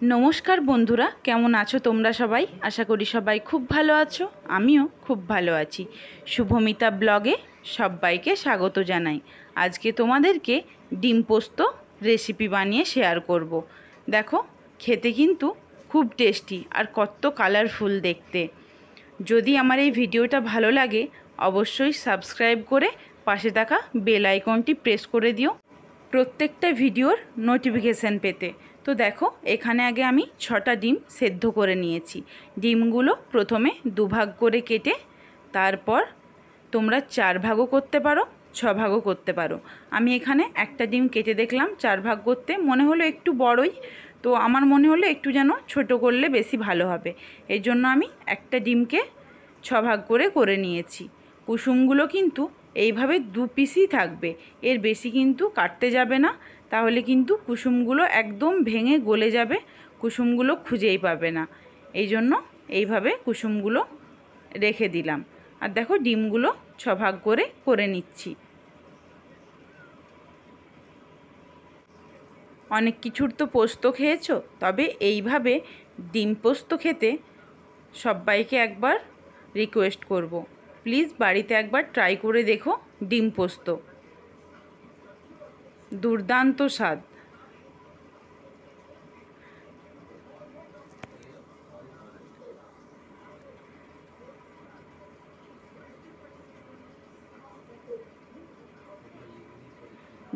नमस्कार बंधुरा केमन आछो तोमरा सबाई आशा करी सबाई खूब भालो आछो आमिओ खूब भालो आछि। शुभमिता ब्लगे सबाइके स्वागत जानाई। आज के तोमादेरके डिम पोस्तो रेसिपि बानिए शेयर करब। देखो खेते किन्तु खूब टेस्टी और कत कालारफुल देखते। यदि आमार এই ভিডিওটা ভালো লাগে অবশ্যই সাবস্ক্রাইব করে পাশে থাকা বেল আইকনটি প্রেস করে দিও প্রত্যেকটা ভিডিওর নোটিফিকেশন পেতে। তো দেখো এখানে আগে আমি 6টা ডিম সেদ্ধ করে নিয়েছি। ডিমগুলো প্রথমে দুভাগ করে কেটে তারপর তোমরা 4 ভাগও করতে পারো 6 ভাগও করতে পারো। আমি এখানে একটা ডিম কেটে দেখলাম 4 ভাগ করতে মনে হলো একটু বড়ই, তো আমার মনে হলো একটু যেন ছোট করলে বেশি ভালো হবে। এই জন্য আমি একটা ডিমকে 6 ভাগ করে নিয়েছি। কুসুমগুলো কিন্তু এইভাবে 2 পিসই থাকবে, এর বেশি কিন্তু কাটতে যাবে না, তাহলে কিন্তু কুসুমগুলো একদম ভেঙে গলে যাবে, কুসুমগুলো খুঁজেই পাবে না। এই জন্য এইভাবে কুসুমগুলো রেখে দিলাম। আর দেখো ডিমগুলো 6 ভাগ করে নিচ্ছি। অনেক কিছুর তো পোস্ত খেয়েছো, তবে এইভাবে ডিম পোস্ত খেতে সবাইকে একবার রিকোয়েস্ট করব, প্লিজ বাড়িতে একবার ট্রাই করে দেখো। ডিম পোস্ত দুর্দান্ত স্বাদ।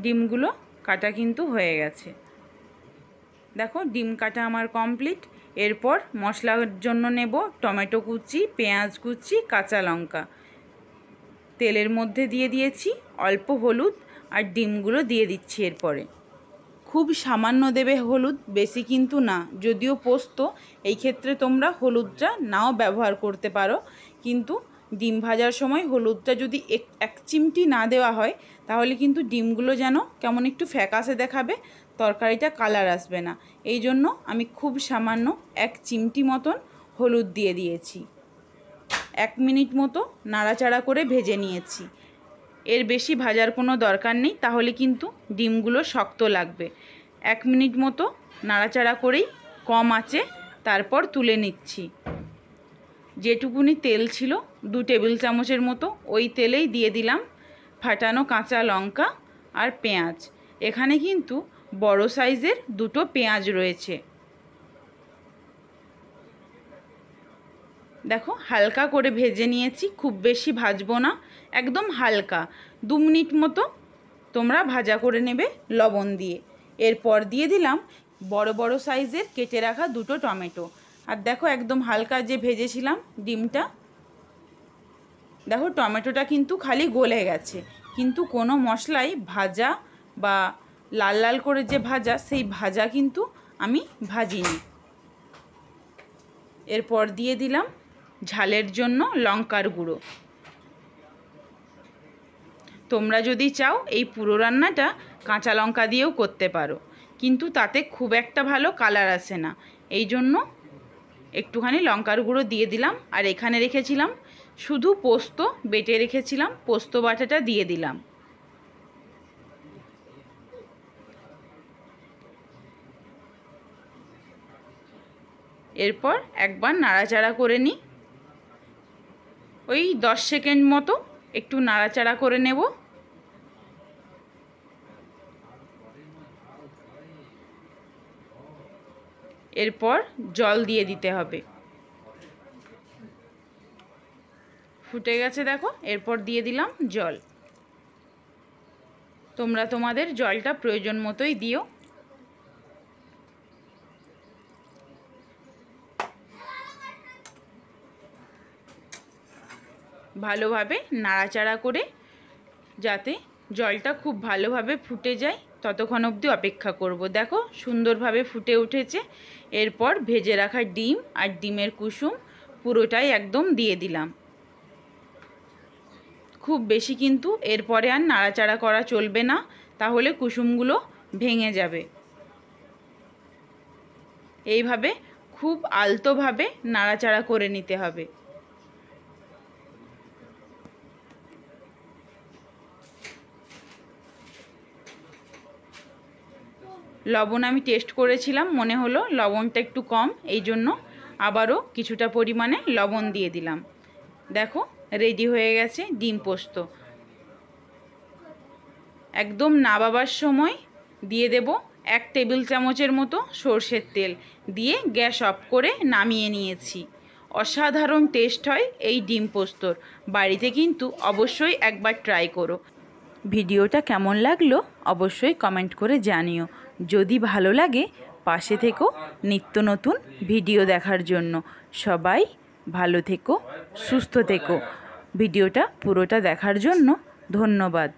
ডিমগুলো কাটা কিন্তু হয়ে গেছে। দেখো ডিম কাটা আমার কমপ্লিট। এরপর মশলার জন্য নেব টমেটো কুচি, পেঁয়াজ কুচি, কাঁচা লঙ্কা। তেলের মধ্যে দিয়ে দিয়েছি অল্প হলুদ আর ডিমগুলো দিয়ে দিচ্ছি। এরপরে খুব সামান্য দেবে হলুদ, বেশি কিন্তু না। যদিও পোস্ত, এই ক্ষেত্রে তোমরা হলুদটা নাও ব্যবহার করতে পারো, কিন্তু ডিম ভাজার সময় হলুদটা যদি এক চিমটি না দেওয়া হয় তাহলে কিন্তু ডিমগুলো যেন কেমন একটু ফ্যাকাশে দেখাবে, তরকারিটা কালার আসবে না। এই জন্য আমি খুব সামান্য 1 চিমটি মতন হলুদ দিয়ে দিয়েছি। 1 মিনিট মতো নাড়াচাড়া করে ভেজে নিয়েছি। এর বেশি ভাজার কোনো দরকার নেই, তাহলে কিন্তু ডিমগুলো শক্ত লাগবে। 1 মিনিট মতো নাড়াচাড়া করেই কম আঁচে তারপর তুলে নিচ্ছি। যেটুকুনি তেল ছিল 2 টেবিল চামচের মতো, ওই তেলেই দিয়ে দিলাম ফাটানো কাঁচা লঙ্কা আর পেঁয়াজ। এখানে কিন্তু বড় সাইজের 2টো পেঁয়াজ রয়েছে। দেখো হালকা করে ভেজে নিয়েছি, খুব বেশি ভাজবো না, একদম হালকা 2 মিনিট মতো তোমরা ভাজা করে নেবে লবণ দিয়ে। এরপর দিয়ে দিলাম বড় বড় সাইজের কেটে রাখা 2টো টমেটো। আর দেখো একদম হালকা যে ভেজেছিলাম ডিমটা, দেখো টমেটোটা কিন্তু খালি গলে গেছে, কিন্তু কোনো মশলাই ভাজা বা লাল লাল করে যে ভাজা, সেই ভাজা কিন্তু আমি ভাজিনি। এরপর দিয়ে দিলাম ঝালের জন্য লঙ্কার গুঁড়ো। তোমরা যদি চাও এই পুরো রান্নাটা কাঁচা লঙ্কা দিয়েও করতে পারো, কিন্তু তাতে খুব একটা ভালো কালার আসে না। এই জন্য একটুখানি লঙ্কার গুঁড়ো দিয়ে দিলাম। আর এখানে রেখেছিলাম শুধু পোস্ত বেটে রেখেছিলাম, পোস্ত বাটাটা দিয়ে দিলাম। এরপর একবার নাড়াচাড়া করে নিই, ওই 10 সেকেন্ড মতো একটু নাড়াচাড়া করে নেব। এরপর জল দিয়ে দিতে হবে। ফুটে গেছে দেখো, এরপর দিয়ে দিলাম জল। তোমরা তোমাদের জলটা প্রয়োজন মতোই দিও। ভালোভাবে নাড়াচাড়া করে যাতে জলটা খুব ভালোভাবে ফুটে যায় ততক্ষণ অবধি অপেক্ষা করব। দেখো সুন্দরভাবে ফুটে উঠেছে। এরপর ভেজে রাখা ডিম আর ডিমের কুসুম পুরোটাই একদম দিয়ে দিলাম। খুব বেশি কিন্তু এরপরে আর নাড়াচাড়া করা চলবে না, তাহলে কুসুমগুলো ভেঙে যাবে। এইভাবে খুব আলতোভাবে নাড়াচাড়া করে নিতে হবে। লবণ আমি টেস্ট করেছিলাম, মনে হলো লবণটা একটু কম, এই জন্য আবারও কিছুটা পরিমাণে লবণ দিয়ে দিলাম। দেখো রেডি হয়ে গেছে ডিম পোস্ত। একদম নাবাবার সময় দিয়ে দেব 1 টেবিল চামচের মতো সর্ষের তেল, দিয়ে গ্যাস অফ করে নামিয়ে নিয়েছি। অসাধারণ টেস্ট হয় এই ডিম পোস্তর। বাড়িতে কিন্তু অবশ্যই একবার ট্রাই করো। ভিডিওটা কেমন লাগলো অবশ্যই কমেন্ট করে জানিও। যদি ভালো লাগে পাশে থেকো নিত্য নতুন ভিডিও দেখার জন্য। সবাই ভালো থেকো, সুস্থ থেকো। ভিডিওটা পুরোটা দেখার জন্য ধন্যবাদ।